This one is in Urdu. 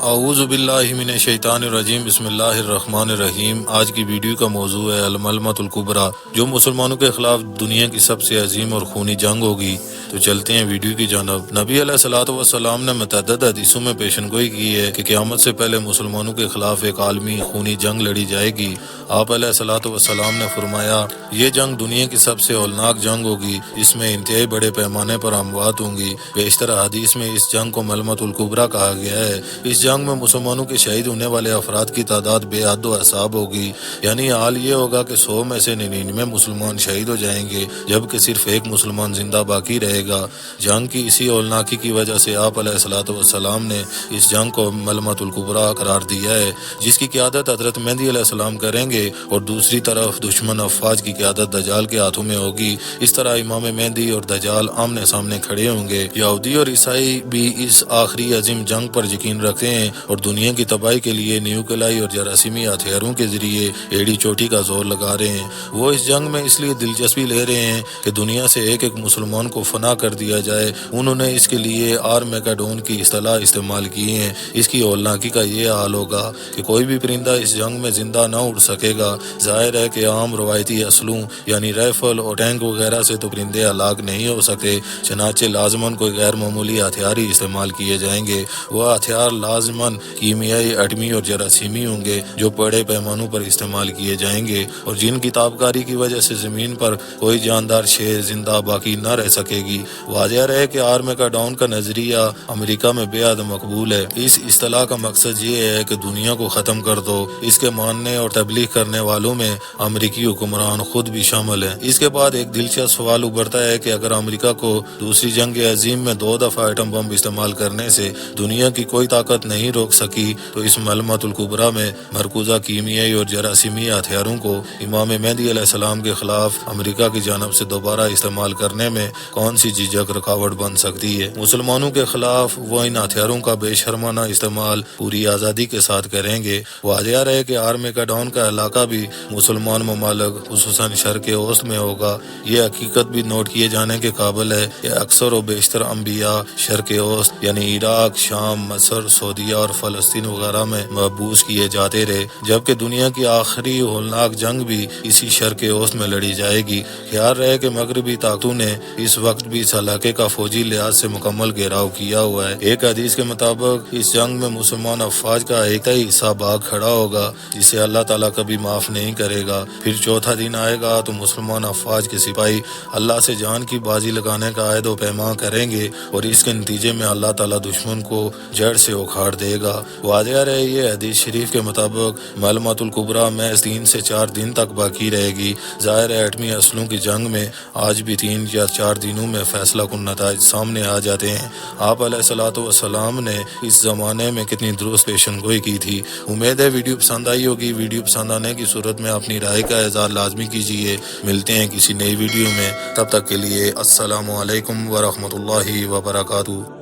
اعوذ باللہ من الشیطان الرجیم، بسم اللہ الرحمن الرحیم۔ آج کی ویڈیو کا موضوع ہے الملمۃ الکبریٰ، جو مسلمانوں کے خلاف دنیا کی سب سے عظیم اور خونی جنگ ہوگی۔ تو چلتے ہیں ویڈیو کی جانب۔ نبی علیہ الصلوۃ والسلام نے متعدد حدیثوں میں پیشن گوئی کی ہے کہ قیامت سے پہلے مسلمانوں کے خلاف ایک عالمی خونی جنگ لڑی جائے گی۔ آپ علیہ الصلوۃ والسلام نے فرمایا، یہ جنگ دنیا کی سب سے ہولناک جنگ ہوگی، اس میں انتہائی بڑے پیمانے پر اموات ہوں گی۔ بیشتر حدیث میں اس جنگ کو ملمۃ الکبریٰ کہا گیا ہے۔ اس جنگ میں مسلمانوں کے شہید ہونے والے افراد کی تعداد بے حد و حساب ہوگی، یعنی حال یہ ہوگا کہ 100 میں سے 99 مسلمان شہید ہو جائیں گے، جبکہ صرف ایک مسلمان زندہ باقی رہے گا۔ جنگ کی اسی ہولناکی کی وجہ سے آپ علیہ الصلوۃ والسلام نے اس جنگ کو ملمۃ الکبریٰ قرار دیا ہے، جس کی قیادت حضرت مہدی علیہ السلام کریں گے اور دوسری طرف دشمن افواج کی قیادت دجال کے ہاتھوں میں ہوگی۔ اس طرح امام مہدی اور دجال آمنے سامنے کھڑے ہوں گے۔ یہودی اور عیسائی بھی اس آخری عظیم جنگ پر یقین رکھتے ہیں اور دنیا کی تباہی کے لیے نیوکلیائی اور جراثیمی ہتھیاروں کے ذریعے ایڑی چوٹی کا زور لگا رہے ہیں۔ وہ اس جنگ میں اس لیے دلچسپی لے رہے ہیں کہ دنیا سے ایک ایک مسلمان کو فنا کر دیا جائے۔ انہوں نے اس کے لیے آرمیگیڈون کی اصطلاح استعمال کی ہے۔ اس کی ہولناکی کا یہ حال ہوگا کہ کوئی بھی پرندہ اس جنگ میں زندہ نہ اڑ سکے گا۔ ظاہر ہے کہ عام روایتی اسلحوں یعنی رائفل اور ٹینک وغیرہ سے تو پرندے ہلاک نہیں ہو سکتے، چنانچہ لازماً کوئی غیر معمولی ہتھیار ہی استعمال کیے جائیں گے۔ وہ ہتھیار لازماً کیمیائی، ایٹمی اور جراثیمی ہوں گے، جو بڑے پیمانوں پر استعمال کیے جائیں گے اور جن کی تابکاری کی وجہ سے زمین پر کوئی جاندار شے زندہ باقی نہ رہ سکے گی۔ واضح رہے کہ آرمیگیڈون کا نظریہ امریکہ میں بے حد مقبول ہے۔ اس اصطلاح کا مقصد یہ ہے کہ دنیا کو ختم کر دو۔ اس کے ماننے اور تبلیغ کرنے والوں میں امریکی حکمران خود بھی شامل ہیں۔ اس کے بعد ایک دلچسپ سوال ابھرتا ہے کہ اگر امریکہ کو دوسری جنگ عظیم میں 2 دفعہ ایٹم بم استعمال کرنے سے دنیا کی کوئی طاقت نہیں روک سکی، تو اس ملمۃ الکبریٰ میں مرکوزہ کیمیائی اور جراثیمی ہتھیاروں کو امام مہدی علیہ السلام کے خلاف امریکہ کی جانب سے دوبارہ استعمال کرنے میں کون سی جھجک رکاوٹ بن سکتی ہے؟ مسلمانوں کے خلاف وہ ان ہتھیاروں کا بے شرمانہ استعمال پوری آزادی کے ساتھ کریں گے۔ واضح رہے کہ آرمیگیڈون کا علاقہ بھی مسلمان ممالک خصوصاً شرق اوسط میں ہوگا۔ یہ حقیقت بھی نوٹ کیے جانے کے قابل ہے کہ اکثر و بیشتر انبیاء شرق اوسط یعنی عراق، شام، مصر، سعودیہ اور فلسطین وغیرہ میں مبعوث کیے جاتے رہے، جبکہ دنیا کی آخری ہولناک جنگ بھی اسی شرق اوسط میں لڑی جائے گی۔ خیال رہے کہ مغربی طاقتوں نے اس وقت بھی اس علاقے کا فوجی لحاظ سے مکمل گھیراؤ کیا ہوا ہے۔ ایک حدیث کے مطابق اس جنگ میں مسلمان افواج کا ایک تہائی حصہ بھاگ کھڑا ہوگا، جسے اللہ تعالیٰ کبھی معاف نہیں کرے گا۔ پھر چوتھا دن آئے گا تو مسلمان افواج کے سپاہی اللہ سے جان کی بازی لگانے کا عہد و پیمان کریں گے اور اس کے نتیجے میں اللہ تعالیٰ دشمن کو جڑ سے اکھاڑ دے گا۔ واضح رہے یہ حدیث شریف کے مطابق ملمۃ الکبریٰ محض 3 سے 4 دن تک باقی رہے گی۔ ظاہر ہے ایٹمی اسلحوں کی جنگ میں آج بھی 3 یا 4 دنوں میں فیصلہ کن نتائج سامنے آ جاتے ہیں۔ آپ علیہ الصلوۃ والسلام نے اس زمانے میں کتنی درست پیشن گوئی کی تھی۔ امید ہے ویڈیو پسند آئی ہوگی۔ ویڈیو پسند آنے کی صورت میں اپنی رائے کا اظہار لازمی کیجیے۔ ملتے ہیں کسی نئی ویڈیو میں، تب تک کے لیے السلام علیکم ورحمۃ اللہ وبرکاتہ۔